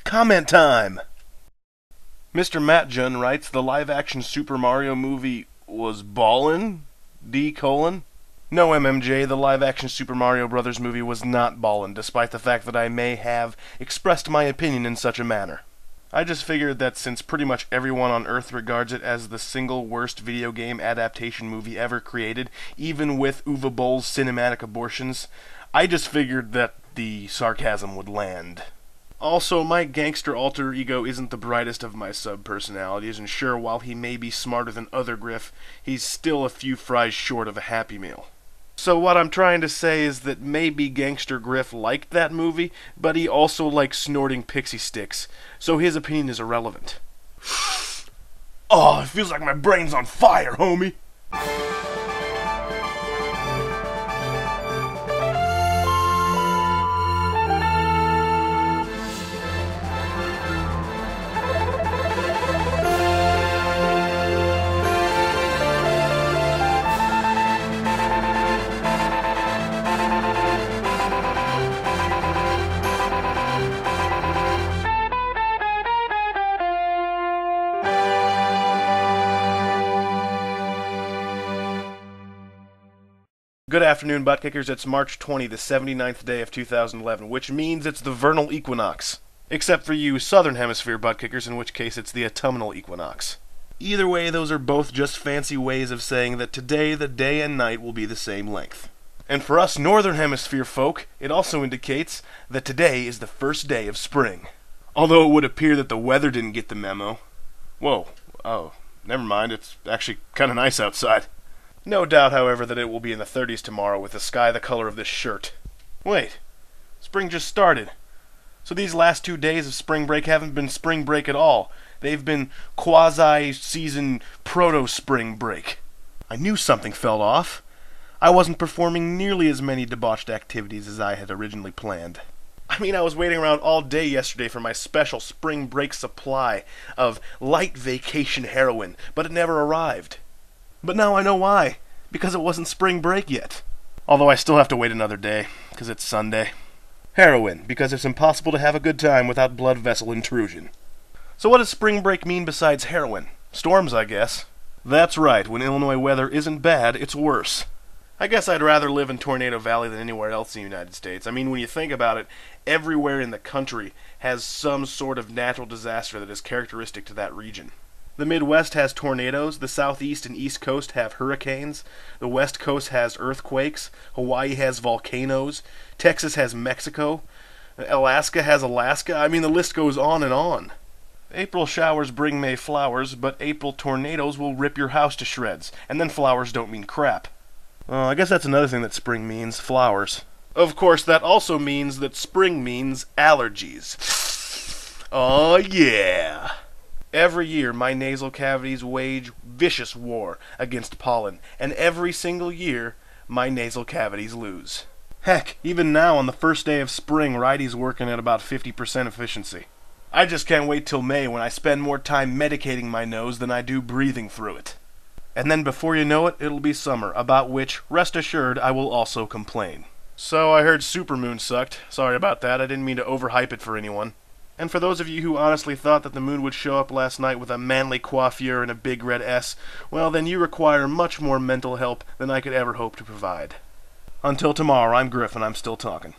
Comment time! Mr. Matt Jun writes, the live-action Super Mario movie was ballin'? No, MMJ, the live-action Super Mario Bros. Movie was not ballin', despite the fact that I may have expressed my opinion in such a manner. I just figured that since pretty much everyone on Earth regards it as the single worst video game adaptation movie ever created, even with Uwe Boll's cinematic abortions, I just figured that the sarcasm would land. Also, my gangster alter ego isn't the brightest of my sub-personalities, and sure, while he may be smarter than other Griff, he's still a few fries short of a Happy Meal. So what I'm trying to say is that maybe Gangster Griff liked that movie, but he also likes snorting pixie sticks, so his opinion is irrelevant. Oh, it feels like my brain's on fire, homie! Good afternoon, butt kickers. It's March 20, the 79th day of 2011, which means it's the vernal equinox. Except for you southern hemisphere butt kickers, in which case it's the autumnal equinox. Either way, those are both just fancy ways of saying that today the day and night will be the same length. And for us northern hemisphere folk, it also indicates that today is the first day of spring. Although it would appear that the weather didn't get the memo. Whoa, oh, never mind, it's actually kinda nice outside. No doubt, however, that it will be in the 30s tomorrow with the sky the color of this shirt. Wait, spring just started. So these last 2 days of spring break haven't been spring break at all. They've been quasi-season proto-spring break. I knew something fell off. I wasn't performing nearly as many debauched activities as I had originally planned. I mean, I was waiting around all day yesterday for my special spring break supply of light vacation heroin, but it never arrived. But now I know why. Because it wasn't spring break yet. Although I still have to wait another day, because it's Sunday. Heroin, because it's impossible to have a good time without blood vessel intrusion. So what does spring break mean besides heroin? Storms, I guess. That's right, when Illinois weather isn't bad, it's worse. I guess I'd rather live in Tornado Valley than anywhere else in the United States. I mean, when you think about it, everywhere in the country has some sort of natural disaster that is characteristic to that region. The Midwest has tornadoes, the Southeast and East Coast have hurricanes, the West Coast has earthquakes, Hawaii has volcanoes, Texas has Mexico, Alaska has Alaska. I mean, the list goes on and on. April showers bring May flowers, but April tornadoes will rip your house to shreds, and then flowers don't mean crap. I guess that's another thing that spring means, flowers. Of course, that also means that spring means allergies. Oh yeah! Every year, my nasal cavities wage vicious war against pollen, and every single year, my nasal cavities lose. Heck, even now on the first day of spring, Righty's working at about 50% efficiency. I just can't wait till May when I spend more time medicating my nose than I do breathing through it. And then before you know it, it'll be summer, about which, rest assured, I will also complain. So I heard Supermoon sucked. Sorry about that, I didn't mean to overhype it for anyone. And for those of you who honestly thought that the moon would show up last night with a manly coiffure and a big red S, well then you require much more mental help than I could ever hope to provide. Until tomorrow, I'm Griff and I'm still talking.